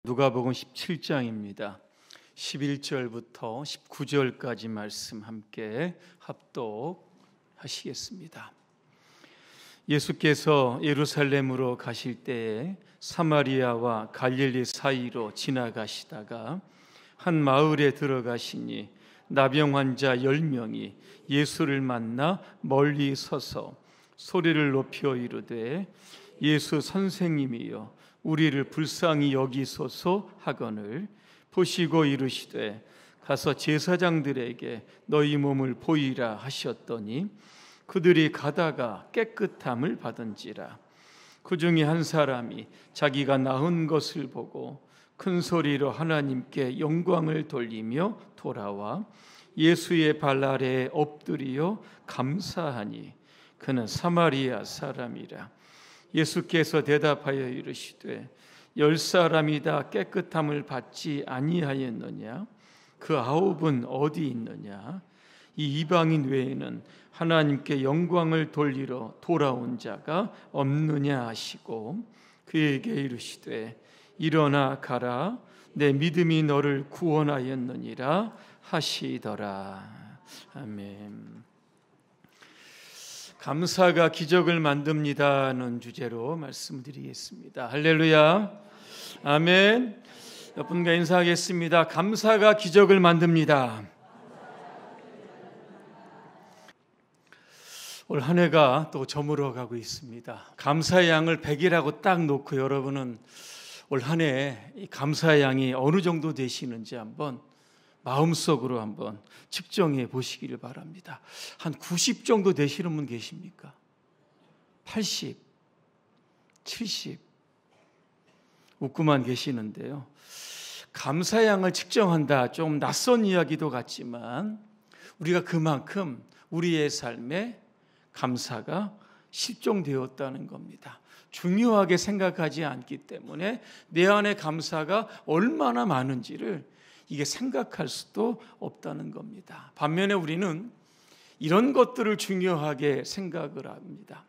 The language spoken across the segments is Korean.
누가복음 17장입니다. 11절부터 19절까지 말씀 함께 합독하시겠습니다. 예수께서 예루살렘으로 가실 때에 사마리아와 갈릴리 사이로 지나가시다가 한 마을에 들어가시니 나병 환자 10명이 예수를 만나 멀리 서서 소리를 높여 이르되 예수 선생님이여 우리를 불쌍히 여기소서 하거늘 보시고 이르시되 가서 제사장들에게 너희 몸을 보이라 하셨더니 그들이 가다가 깨끗함을 받은지라. 그 중에 한 사람이 자기가 나은 것을 보고 큰 소리로 하나님께 영광을 돌리며 돌아와 예수의 발 아래에 엎드리어 감사하니 그는 사마리아 사람이라. 예수께서 대답하여 이르시되 10사람이 다 깨끗함을 받지 아니하였느냐? 그 9은 어디 있느냐? 이 이방인 외에는 하나님께 영광을 돌리러 돌아온 자가 없느냐 하시고 그에게 이르시되 일어나 가라 내 믿음이 너를 구원하였느니라 하시더라. 아멘. 감사가 기적을 만듭니다는 주제로 말씀드리겠습니다. 할렐루야. 아멘. 여러분과 인사하겠습니다. 감사가 기적을 만듭니다. 올 한 해가 또 저물어 가고 있습니다. 감사의 양을 100이라고 딱 놓고 여러분은 올 한 해 이 감사의 양이 어느 정도 되시는지 한번 마음속으로 한번 측정해 보시기를 바랍니다. 한 90 정도 되시는 분 계십니까? 80, 70 웃고만 계시는데요. 감사의 양을 측정한다, 좀 낯선 이야기도 같지만 우리가 그만큼 우리의 삶에 감사가 실종되었다는 겁니다. 중요하게 생각하지 않기 때문에 내 안에 감사가 얼마나 많은지를 이게 생각할 수도 없다는 겁니다. 반면에 우리는 이런 것들을 중요하게 생각을 합니다.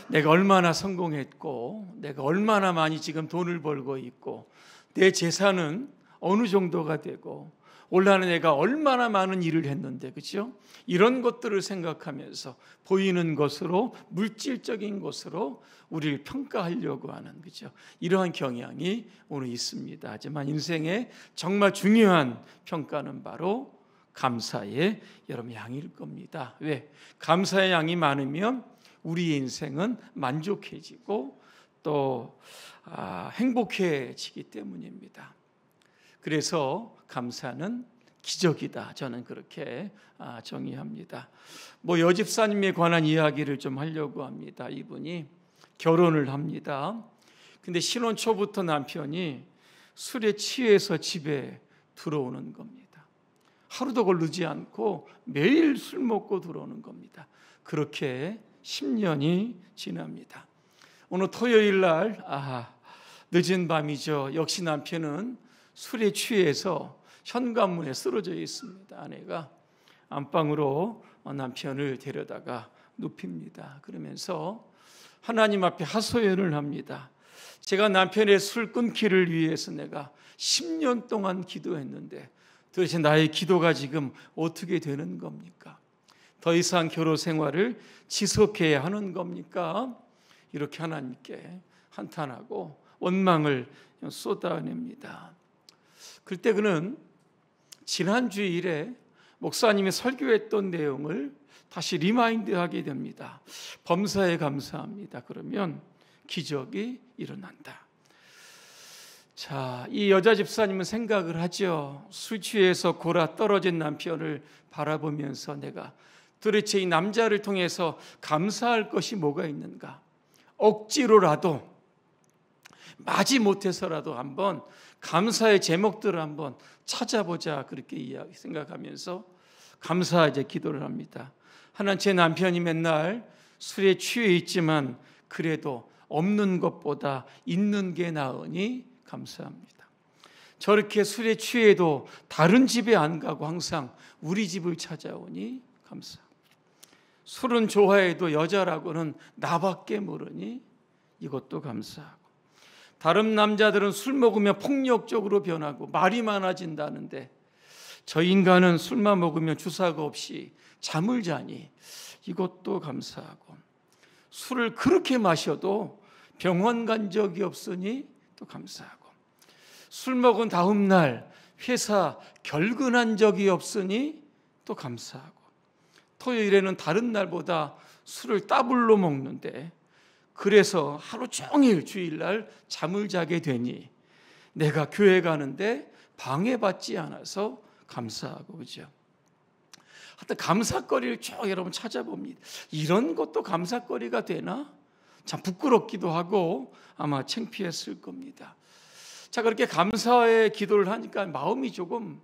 내가 얼마나 성공했고, 내가 얼마나 많이 지금 돈을 벌고 있고, 내 재산은 어느 정도가 되고, 올 한 해 내가 얼마나 많은 일을 했는데, 그렇죠? 이런 것들을 생각하면서 보이는 것으로, 물질적인 것으로 우리를 평가하려고 하는, 그렇죠? 이러한 경향이 오늘 있습니다. 하지만 인생의 정말 중요한 평가는 바로 감사의 여러분 양일 겁니다. 왜? 감사의 양이 많으면 우리의 인생은 만족해지고 또 행복해지기 때문입니다. 그래서 감사는 기적이다. 저는 그렇게 정의합니다. 여집사님에 관한 이야기를 좀 하려고 합니다. 이분이 결혼을 합니다. 근데 신혼 초부터 남편이 술에 취해서 집에 들어오는 겁니다. 하루도 걸르지 않고 매일 술 먹고 들어오는 겁니다. 그렇게 10년이 지납니다. 오늘 토요일 날 늦은 밤이죠. 역시 남편은 술에 취해서 현관문에 쓰러져 있습니다. 아내가 안방으로 남편을 데려다가 눕힙니다. 그러면서 하나님 앞에 하소연을 합니다. 제가 남편의 술 끊기를 위해서 내가 10년 동안 기도했는데 도대체 나의 기도가 지금 어떻게 되는 겁니까? 더 이상 결혼 생활을 지속해야 하는 겁니까? 이렇게 하나님께 한탄하고 원망을 쏟아냅니다. 그때 그는 지난 주일에 목사님이 설교했던 내용을 다시 리마인드하게 됩니다. 범사에 감사합니다. 그러면 기적이 일어난다. 자, 이 여자 집사님은 생각을 하죠. 술 취해서 골아 떨어진 남편을 바라보면서 내가 도대체 이 남자를 통해서 감사할 것이 뭐가 있는가? 억지로라도 마지 못해서라도 한번 감사의 제목들을 한번 찾아보자, 그렇게 생각하면서 감사 기도를 합니다. 하나님, 제 남편이 맨날 술에 취해 있지만 그래도 없는 것보다 있는 게 나으니 감사합니다. 저렇게 술에 취해도 다른 집에 안 가고 항상 우리 집을 찾아오니 감사합니다. 술은 좋아해도 여자라고는 나밖에 모르니 이것도 감사하고, 다른 남자들은 술 먹으면 폭력적으로 변하고 말이 많아진다는데 저 인간은 술만 먹으면 주사가 없이 잠을 자니 이것도 감사하고, 술을 그렇게 마셔도 병원 간 적이 없으니 또 감사하고, 술 먹은 다음 날 회사 결근한 적이 없으니 또 감사하고, 토요일에는 다른 날보다 술을 따블로 먹는데 그래서 하루 종일 주일날 잠을 자게 되니 내가 교회 가는데 방해받지 않아서 감사하고, 그죠? 하여튼 감사거리를 쭉 여러분 찾아봅니다. 이런 것도 감사거리가 되나? 참 부끄럽기도 하고 아마 창피했을 겁니다. 자, 그렇게 감사의 기도를 하니까 마음이 조금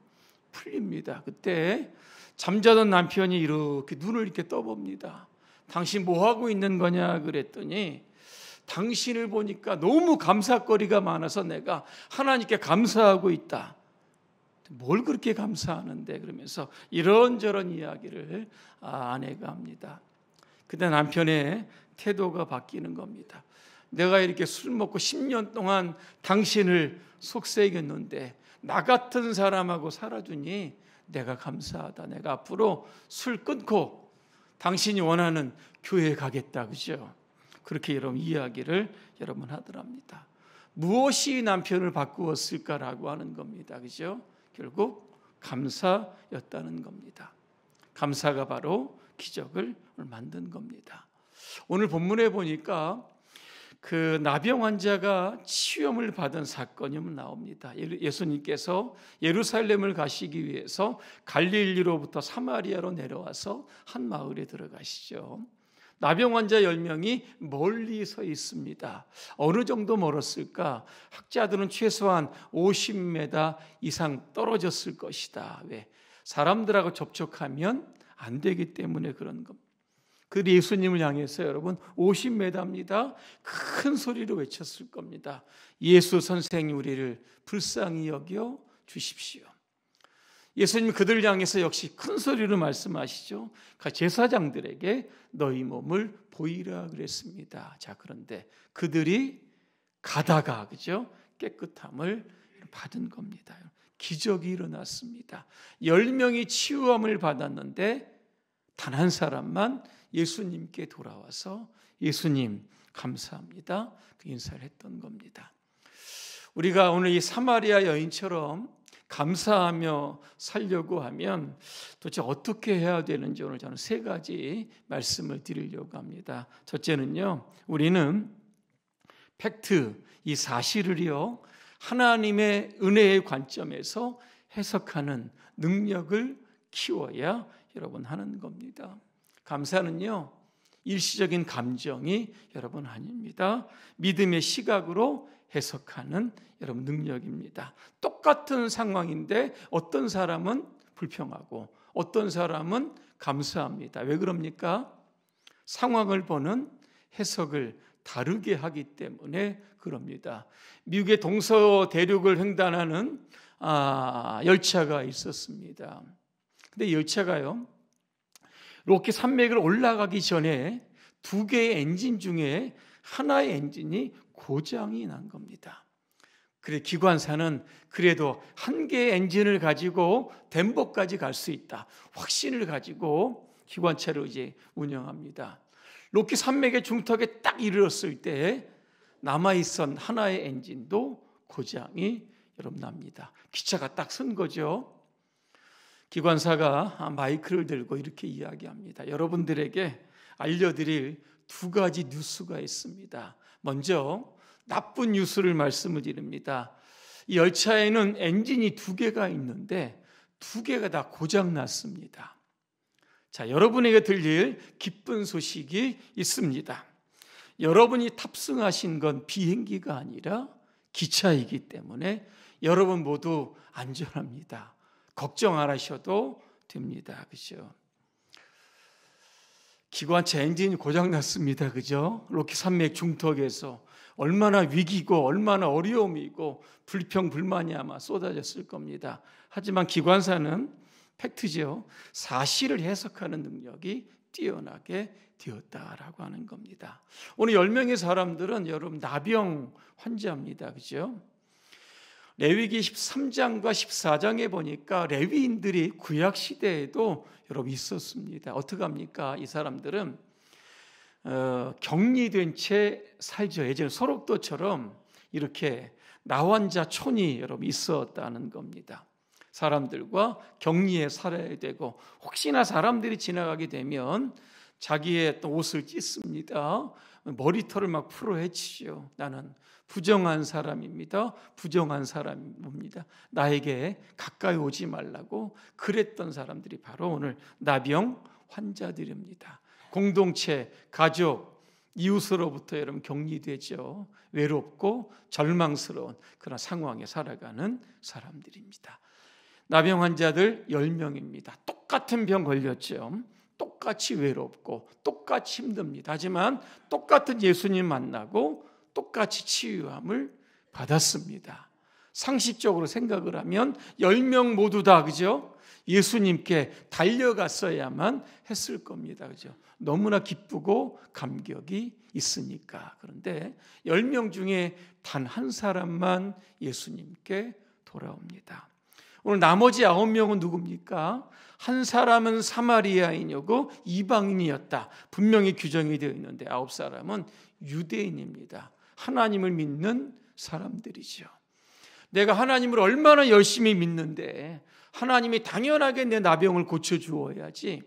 풀립니다. 그때 잠자던 남편이 이렇게 눈을 이렇게 떠봅니다. 당신 뭐 하고 있는 거냐 그랬더니 당신을 보니까 너무 감사거리가 많아서 내가 하나님께 감사하고 있다. 뭘 그렇게 감사하는데? 그러면서 이런저런 이야기를 아내가 합니다. 그때 남편의 태도가 바뀌는 겁니다. 내가 이렇게 술 먹고 10년 동안 당신을 속삭였는데 나 같은 사람하고 살아주니 내가 감사하다. 내가 앞으로 술 끊고 당신이 원하는 교회에 가겠다. 그죠? 그렇게 여러분 이야기를 여러분 하더랍니다. 무엇이 남편을 바꾸었을까라고 하는 겁니다. 그죠? 결국 감사였다는 겁니다. 감사가 바로 기적을 만든 겁니다. 오늘 본문에 보니까 그 나병 환자가 치유를 받은 사건이 나옵니다. 예수님께서 예루살렘을 가시기 위해서 갈릴리로부터 사마리아로 내려와서 한 마을에 들어가시죠. 나병 환자 10명이 멀리 서 있습니다. 어느 정도 멀었을까? 학자들은 최소한 50m 이상 떨어졌을 것이다. 왜? 사람들하고 접촉하면 안 되기 때문에 그런 겁니다. 그 예수님을 향해서 여러분 50m입니다. 큰 소리로 외쳤을 겁니다. 예수 선생님, 우리를 불쌍히 여겨 주십시오. 예수님 그들을 향해서 역시 큰 소리로 말씀하시죠. 제사장들에게 너희 몸을 보이라 그랬습니다. 자, 그런데 그들이 가다가, 그죠? 깨끗함을 받은 겁니다. 기적이 일어났습니다. 10명이 치유함을 받았는데 단 한 사람만 예수님께 돌아와서 예수님 감사합니다. 그 인사를 했던 겁니다. 우리가 오늘 이 사마리아 여인처럼 감사하며 살려고 하면 도대체 어떻게 해야 되는지 오늘 저는 3가지 말씀을 드리려고 합니다. 첫째는요, 우리는 팩트, 이 사실을요 하나님의 은혜의 관점에서 해석하는 능력을 키워야 여러분 하는 겁니다. 감사는요 일시적인 감정이 여러분 아닙니다. 믿음의 시각으로 해석하는 여러분 능력입니다. 똑같은 상황인데 어떤 사람은 불평하고 어떤 사람은 감사합니다. 왜 그럽니까? 상황을 보는 해석을 다르게 하기 때문에 그럽니다. 미국의 동서대륙을 횡단하는 열차가 있었습니다. 근데 열차가요 로키 산맥을 올라가기 전에 2개의 엔진 중에 하나의 엔진이 고장이 난 겁니다. 그래 기관사는 그래도 1개의 엔진을 가지고 덴버까지 갈 수 있다. 확신을 가지고 기관차를 이제 운영합니다. 로키 산맥의 중턱에 딱 이르렀을 때 남아있던 하나의 엔진도 고장이 여러분 납니다. 기차가 딱 선 거죠. 기관사가 마이크를 들고 이렇게 이야기합니다. 여러분들에게 알려드릴 2가지 뉴스가 있습니다. 먼저 나쁜 뉴스를 말씀을 드립니다. 이 열차에는 엔진이 2개가 있는데 2개가 다 고장 났습니다. 자, 여러분에게 들릴 기쁜 소식이 있습니다. 여러분이 탑승하신 건 비행기가 아니라 기차이기 때문에 여러분 모두 안전합니다. 걱정 안 하셔도 됩니다. 그죠? 기관차 엔진이 고장났습니다. 그죠? 로키 산맥 중턱에서 얼마나 위기고 얼마나 어려움이고 불평불만이 아마 쏟아졌을 겁니다. 하지만 기관사는 팩트죠. 사실을 해석하는 능력이 뛰어나게 되었다라고 하는 겁니다. 오늘 10명의 사람들은 여러분 나병 환자입니다. 그죠? 레위기 13장과 14장에 보니까 레위인들이 구약 시대에도 여러분 있었습니다. 어떻게 합니까? 이 사람들은 격리된 채 살죠. 예전에 소록도처럼 이렇게 나환자촌이 여러분 있었다는 겁니다. 사람들과 격리에 살아야 되고 혹시나 사람들이 지나가게 되면 자기의 또 옷을 찢습니다. 머리털을 막 풀어헤치죠. 나는 부정한 사람입니다. 부정한 사람입니다. 나에게 가까이 오지 말라고 그랬던 사람들이 바로 오늘 나병 환자들입니다. 공동체, 가족, 이웃으로부터 여러분 격리되죠. 외롭고 절망스러운 그런 상황에 살아가는 사람들입니다. 나병 환자들 10명입니다. 똑같은 병 걸렸죠. 똑같이 외롭고 똑같이 힘듭니다. 하지만 똑같은 예수님 만나고 똑같이 치유함을 받았습니다. 상식적으로 생각을 하면 10명 모두 다 그죠? 예수님께 달려갔어야만 했을 겁니다. 그죠? 너무나 기쁘고 감격이 있으니까. 그런데 10명 중에 단 한 사람만 예수님께 돌아옵니다. 오늘 나머지 9명은 누굽니까? 한 사람은 사마리아인이고 이방인이었다. 분명히 규정이 되어 있는데 9사람은 유대인입니다. 하나님을 믿는 사람들이죠. 내가 하나님을 얼마나 열심히 믿는데 하나님이 당연하게 내 나병을 고쳐주어야지,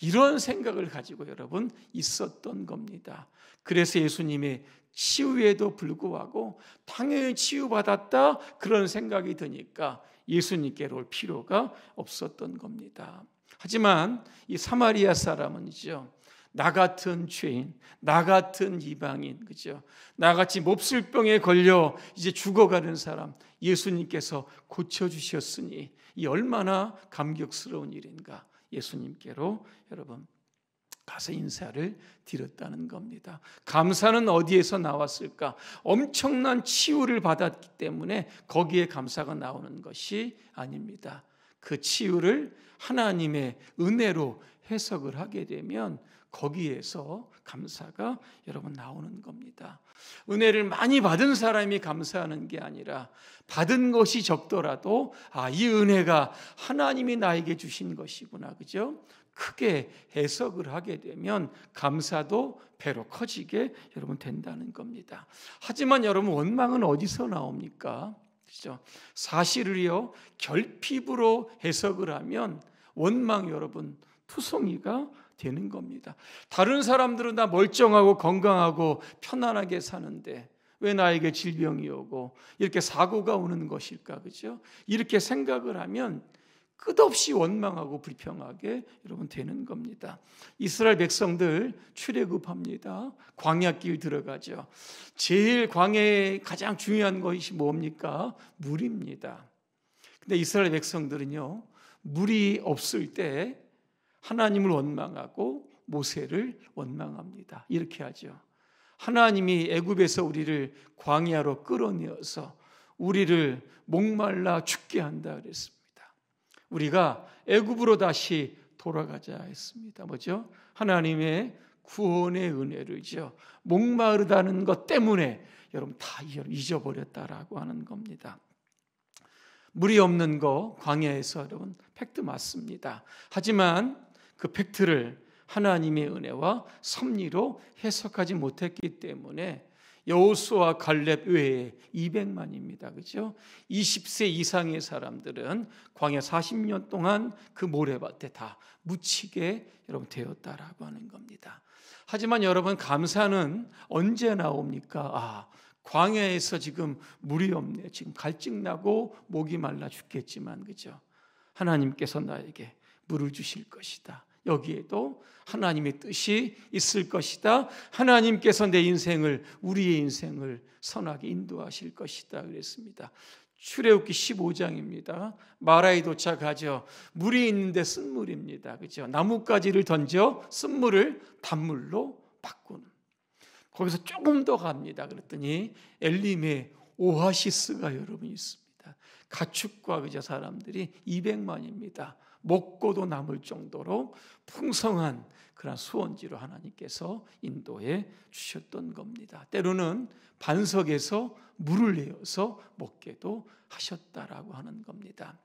이런 생각을 가지고 여러분 있었던 겁니다. 그래서 예수님의 치유에도 불구하고 당연히 치유받았다 그런 생각이 드니까 예수님께로 올 필요가 없었던 겁니다. 하지만 이 사마리아 사람은요, 나 같은 죄인, 나 같은 이방인, 그죠? 나같이 몹쓸병에 걸려 이제 죽어가는 사람 예수님께서 고쳐주셨으니 이 얼마나 감격스러운 일인가. 예수님께로 여러분 가서 인사를 드렸다는 겁니다. 감사는 어디에서 나왔을까? 엄청난 치유를 받았기 때문에 거기에 감사가 나오는 것이 아닙니다. 그 치유를 하나님의 은혜로 해석을 하게 되면 거기에서 감사가 여러분 나오는 겁니다. 은혜를 많이 받은 사람이 감사하는 게 아니라 받은 것이 적더라도 이 은혜가 하나님이 나에게 주신 것이구나, 그죠? 크게 해석을 하게 되면 감사도 배로 커지게 여러분 된다는 겁니다. 하지만 여러분 원망은 어디서 나옵니까? 그죠? 사실을요 결핍으로 해석을 하면 원망 여러분 투성이가 되는 겁니다. 다른 사람들은 다 멀쩡하고 건강하고 편안하게 사는데 왜 나에게 질병이 오고 이렇게 사고가 오는 것일까, 그죠? 이렇게 생각을 하면 끝없이 원망하고 불평하게 여러분 되는 겁니다. 이스라엘 백성들 출애굽합니다. 광야길 들어가죠. 제일 광야에 가장 중요한 것이 뭡니까? 물입니다. 근데 이스라엘 백성들은요, 물이 없을 때 하나님을 원망하고 모세를 원망합니다. 이렇게 하죠. 하나님이 애굽에서 우리를 광야로 끌어내어서 우리를 목말라 죽게 한다 그랬습니다. 우리가 애굽으로 다시 돌아가자 했습니다. 뭐죠? 하나님의 구원의 은혜를죠. 목마르다는 것 때문에 여러분 다 잊어버렸다라고 하는 겁니다. 물이 없는 거 광야에서 여러분 팩트 맞습니다. 하지만 그 팩트를 하나님의 은혜와 섭리로 해석하지 못했기 때문에 여호수아 갈렙 외에 200만입니다. 그죠? 20세 이상의 사람들은 광야 40년 동안 그 모래밭에 다 묻히게 여러분 되었다라고 하는 겁니다. 하지만 여러분 감사는 언제 나옵니까? 광야에서 지금 물이 없네. 지금 갈증나고 목이 말라 죽겠지만, 그죠? 하나님께서 나에게 물을 주실 것이다. 여기에도 하나님의 뜻이 있을 것이다. 하나님께서 내 인생을, 우리의 인생을 선하게 인도하실 것이다 그랬습니다. 출애굽기 15장입니다. 마라에 도착하죠. 물이 있는데 쓴물입니다. 그죠? 나뭇가지를 던져 쓴물을 단물로 바꾸는. 거기서 조금 더 갑니다. 그랬더니 엘림의 오아시스가 여러분 있습니다. 가축과 그저 사람들이 200만입니다. 먹고도 남을 정도로 풍성한 그런 수원지로 하나님께서 인도해 주셨던 겁니다. 때로는 반석에서 물을 내어서 먹게도 하셨다라고 하는 겁니다.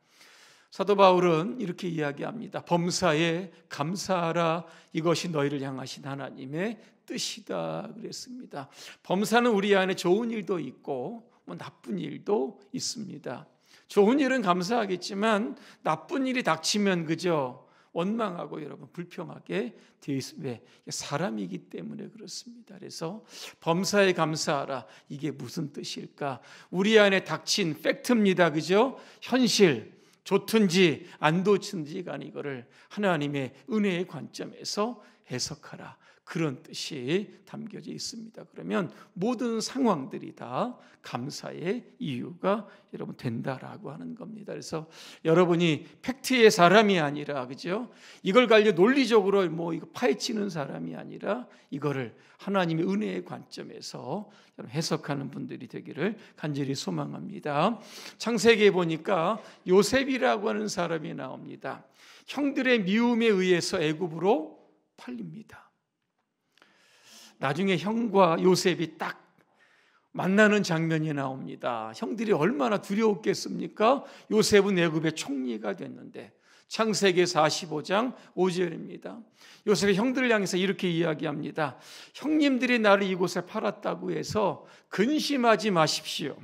사도 바울은 이렇게 이야기합니다. 범사에 감사하라. 이것이 너희를 향하신 하나님의 뜻이다 그랬습니다. 범사는 우리 안에 좋은 일도 있고 나쁜 일도 있습니다. 좋은 일은 감사하겠지만 나쁜 일이 닥치면 그저 원망하고 여러분 불평하게 되어 있습니다. 왜? 사람이기 때문에 그렇습니다. 그래서 범사에 감사하라. 이게 무슨 뜻일까? 우리 안에 닥친 팩트입니다. 그죠? 현실. 좋든지 안 좋든지 간에 이거를 하나님의 은혜의 관점에서 해석하라. 그런 뜻이 담겨져 있습니다. 그러면 모든 상황들이 다 감사의 이유가 여러분 된다라고 하는 겁니다. 그래서 여러분이 팩트의 사람이 아니라 그죠? 이걸 가지고 논리적으로 이거 파헤치는 사람이 아니라 이거를 하나님의 은혜의 관점에서 해석하는 분들이 되기를 간절히 소망합니다. 창세기에 보니까 요셉이라고 하는 사람이 나옵니다. 형들의 미움에 의해서 애굽으로 팔립니다. 나중에 형과 요셉이 딱 만나는 장면이 나옵니다. 형들이 얼마나 두려웠겠습니까? 요셉은 애굽의 총리가 됐는데 창세기 45장 5절입니다. 요셉의 형들을 향해서 이렇게 이야기합니다. 형님들이 나를 이곳에 팔았다고 해서 근심하지 마십시오.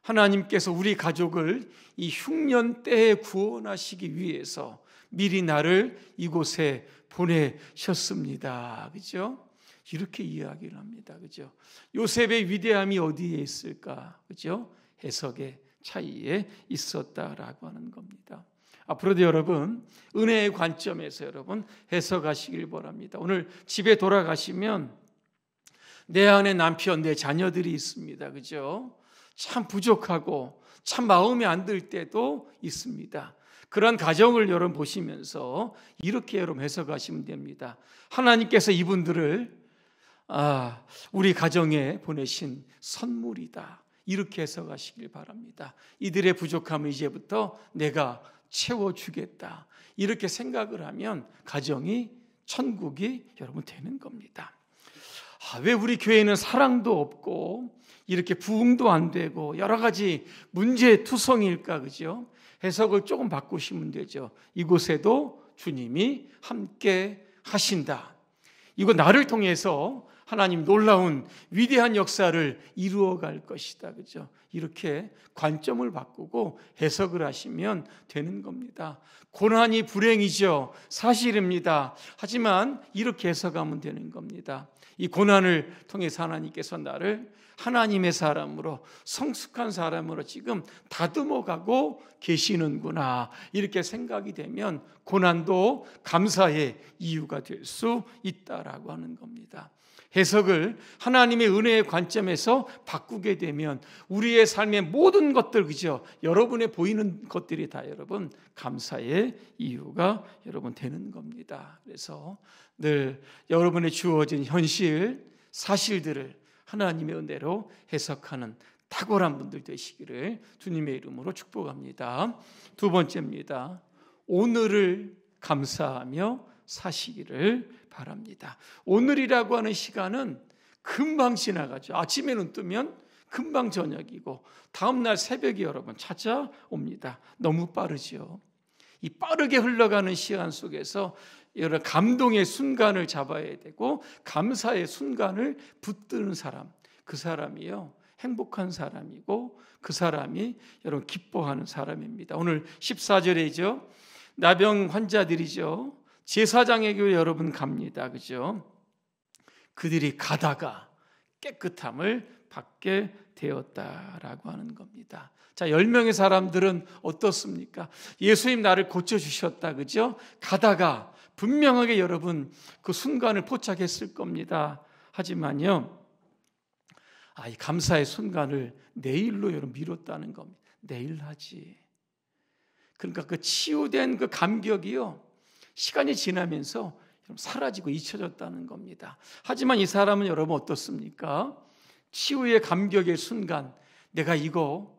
하나님께서 우리 가족을 이 흉년 때에 구원하시기 위해서 미리 나를 이곳에 보내셨습니다. 그죠? 이렇게 이야기를 합니다. 그죠? 요셉의 위대함이 어디에 있을까? 그죠? 해석의 차이에 있었다라고 하는 겁니다. 앞으로도 여러분 은혜의 관점에서 여러분 해석하시길 바랍니다. 오늘 집에 돌아가시면 내 안에 남편, 내 자녀들이 있습니다. 그죠? 참 부족하고 참 마음에 안 들 때도 있습니다. 그런 가정을 여러분 보시면서 이렇게 여러분 해석하시면 됩니다. 하나님께서 이분들을 우리 가정에 보내신 선물이다. 이렇게 해석하시길 바랍니다. 이들의 부족함을 이제부터 내가 채워주겠다. 이렇게 생각을 하면 가정이 천국이 여러분 되는 겁니다. 왜 우리 교회는 사랑도 없고 이렇게 부흥도 안 되고 여러 가지 문제투성일까? 그죠? 해석을 조금 바꾸시면 되죠. 이곳에도 주님이 함께 하신다. 이거 나를 통해서 하나님 놀라운 위대한 역사를 이루어갈 것이다. 그죠? 이렇게 관점을 바꾸고 해석을 하시면 되는 겁니다. 고난이 불행이죠. 사실입니다. 하지만 이렇게 해석하면 되는 겁니다. 이 고난을 통해서 하나님께서 나를 하나님의 사람으로 성숙한 사람으로 지금 다듬어가고 계시는구나. 이렇게 생각이 되면 고난도 감사의 이유가 될 수 있다라고 하는 겁니다. 해석을 하나님의 은혜의 관점에서 바꾸게 되면 우리의 삶의 모든 것들, 그죠? 여러분의 보이는 것들이 다 여러분 감사의 이유가 여러분 되는 겁니다. 그래서 늘 여러분의 주어진 현실, 사실들을 하나님의 은혜로 해석하는 탁월한 분들 되시기를 주님의 이름으로 축복합니다. 두 번째입니다. 오늘을 감사하며 사시기를 바랍니다. 오늘이라고 하는 시간은 금방 지나가죠. 아침에 눈 뜨면 금방 저녁이고 다음날 새벽이 여러분 찾아옵니다. 너무 빠르죠. 이 빠르게 흘러가는 시간 속에서 여러 감동의 순간을 잡아야 되고 감사의 순간을 붙드는 사람, 그 사람이요 행복한 사람이고 그 사람이 여러분 기뻐하는 사람입니다. 오늘 14절이죠. 나병 환자들이죠. 제사장에게 여러분 갑니다. 그죠? 그들이 가다가 깨끗함을 받게 되었다라고 하는 겁니다. 자, 10명의 사람들은 어떻습니까? 예수님 나를 고쳐주셨다. 그죠? 가다가 분명하게 여러분 그 순간을 포착했을 겁니다. 하지만요, 이 감사의 순간을 내일로 여러분 미뤘다는 겁니다. 내일 하지. 그러니까 그 치유된 그 감격이요, 시간이 지나면서 사라지고 잊혀졌다는 겁니다. 하지만 이 사람은 여러분 어떻습니까? 치유의 감격의 순간, 내가 이거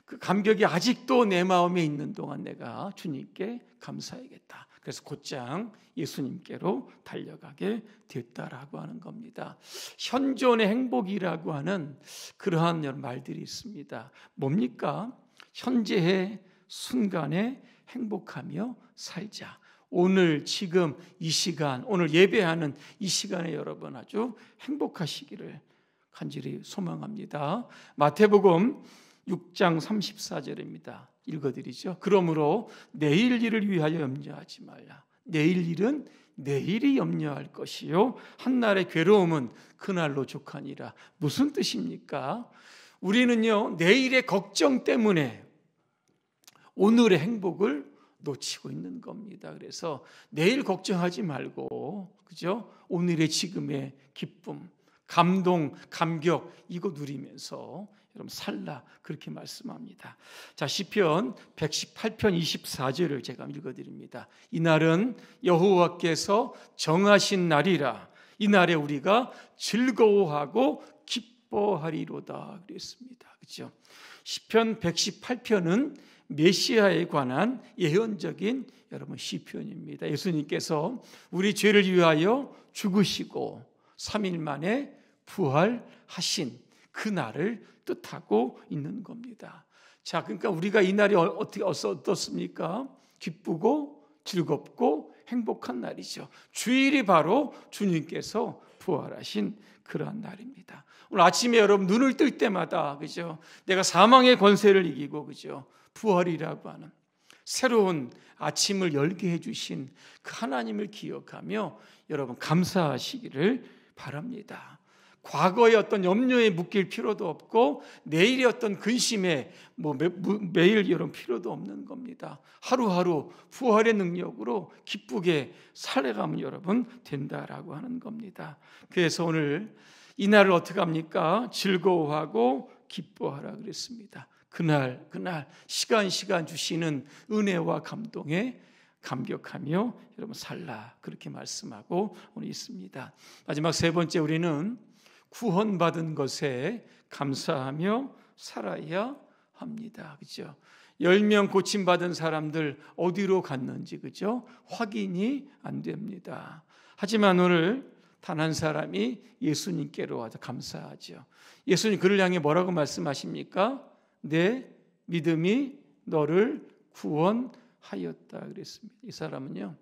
그 감격이 아직도 내 마음에 있는 동안 내가 주님께 감사해야겠다. 그래서 곧장 예수님께로 달려가게 됐다라고 하는 겁니다. 현존의 행복이라고 하는 그러한 여러 말들이 있습니다. 뭡니까? 현재의 순간에 행복하며 살자. 오늘 지금 이 시간, 오늘 예배하는 이 시간에 여러분 아주 행복하시기를 간절히 소망합니다. 마태복음 6장 34절입니다. 읽어드리죠. 그러므로 내일 일을 위하여 염려하지 말라. 내일 일은 내일이 염려할 것이요 한날의 괴로움은 그날로 족하니라. 무슨 뜻입니까? 우리는요 내일의 걱정 때문에 오늘의 행복을 놓치고 있는 겁니다. 그래서 내일 걱정하지 말고, 그죠? 오늘의 지금의 기쁨, 감동, 감격 이거 누리면서 여러분 살라 그렇게 말씀합니다. 자, 시편 118편 24절을 제가 읽어드립니다. 이날은 여호와께서 정하신 날이라. 이 날에 우리가 즐거워하고 기뻐하리로다 그랬습니다. 그렇죠? 시편 118편은 메시아에 관한 예언적인 여러분 시편입니다. 예수님께서 우리 죄를 위하여 죽으시고 3일 만에 부활하신 그 날을 뜻하고 있는 겁니다. 자, 그러니까 우리가 이 날이 어떻습니까? 기쁘고 즐겁고 행복한 날이죠. 주일이 바로 주님께서 부활하신 그러한 날입니다. 오늘 아침에 여러분 눈을 뜰 때마다, 그죠? 내가 사망의 권세를 이기고, 그죠? 부활이라고 하는 새로운 아침을 열게 해주신 그 하나님을 기억하며 여러분 감사하시기를 바랍니다. 과거의 어떤 염려에 묶일 필요도 없고 내일의 어떤 근심에 매일 여러분 필요도 없는 겁니다. 하루하루 부활의 능력으로 기쁘게 살아가면 여러분 된다라고 하는 겁니다. 그래서 오늘 이 날을 어떻게 합니까? 즐거워하고 기뻐하라 그랬습니다. 그날 시간 주시는 은혜와 감동에 감격하며 여러분 살라 그렇게 말씀하고 오늘 있습니다. 마지막 세 번째, 우리는 구원받은 것에 감사하며 살아야 합니다. 그죠? 10명 고침받은 사람들 어디로 갔는지, 그죠? 확인이 안 됩니다. 하지만 오늘 단 한 사람이 예수님께로 와서 감사하죠. 예수님 그를 향해 뭐라고 말씀하십니까? 내 믿음이 너를 구원하였다 그랬습니다. 이 사람은요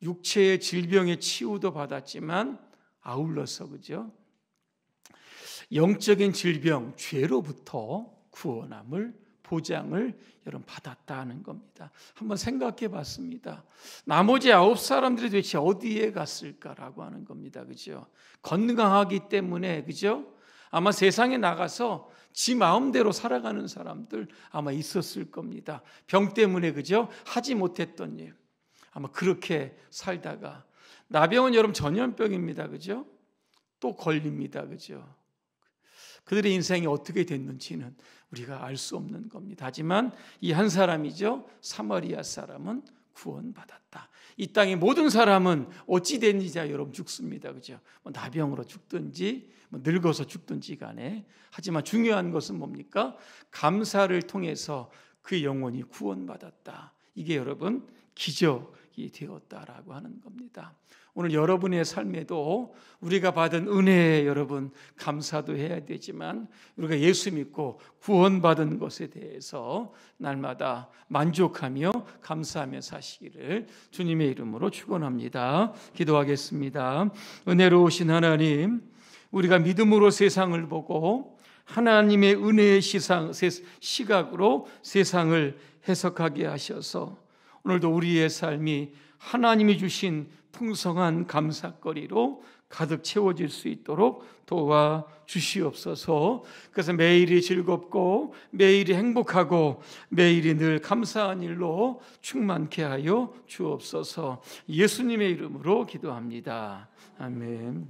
육체의 질병의 치유도 받았지만 아울러서, 그죠? 영적인 질병, 죄로부터 구원함을, 보장을 여러분 받았다는 겁니다. 한번 생각해 봤습니다. 나머지 9사람들이 도대체 어디에 갔을까라고 하는 겁니다. 그죠? 건강하기 때문에, 그죠? 아마 세상에 나가서 지 마음대로 살아가는 사람들 아마 있었을 겁니다. 병 때문에, 그죠? 하지 못했던 일. 아마 그렇게 살다가 나병은 여러분 전염병입니다. 그죠? 또 걸립니다. 그죠? 그들의 인생이 어떻게 됐는지는 우리가 알 수 없는 겁니다. 하지만 이 한 사람이죠. 사마리아 사람은 구원받았다. 이 땅의 모든 사람은 어찌 됐는지 여러분 죽습니다. 그죠? 나병으로 죽든지 늙어서 죽든지 간에. 하지만 중요한 것은 뭡니까? 감사를 통해서 그 영혼이 구원받았다. 이게 여러분 기적이 되었다라고 하는 겁니다. 오늘 여러분의 삶에도 우리가 받은 은혜에 여러분 감사도 해야 되지만 우리가 예수 믿고 구원받은 것에 대해서 날마다 만족하며 감사하며 사시기를 주님의 이름으로 축원합니다. 기도하겠습니다. 은혜로우신 하나님, 우리가 믿음으로 세상을 보고 하나님의 은혜의 시각으로 세상을 해석하게 하셔서 오늘도 우리의 삶이 하나님이 주신 풍성한 감사거리로 가득 채워질 수 있도록 도와주시옵소서. 그래서 매일이 즐겁고 매일이 행복하고 매일이 늘 감사한 일로 충만케 하여 주옵소서. 예수님의 이름으로 기도합니다. 아멘.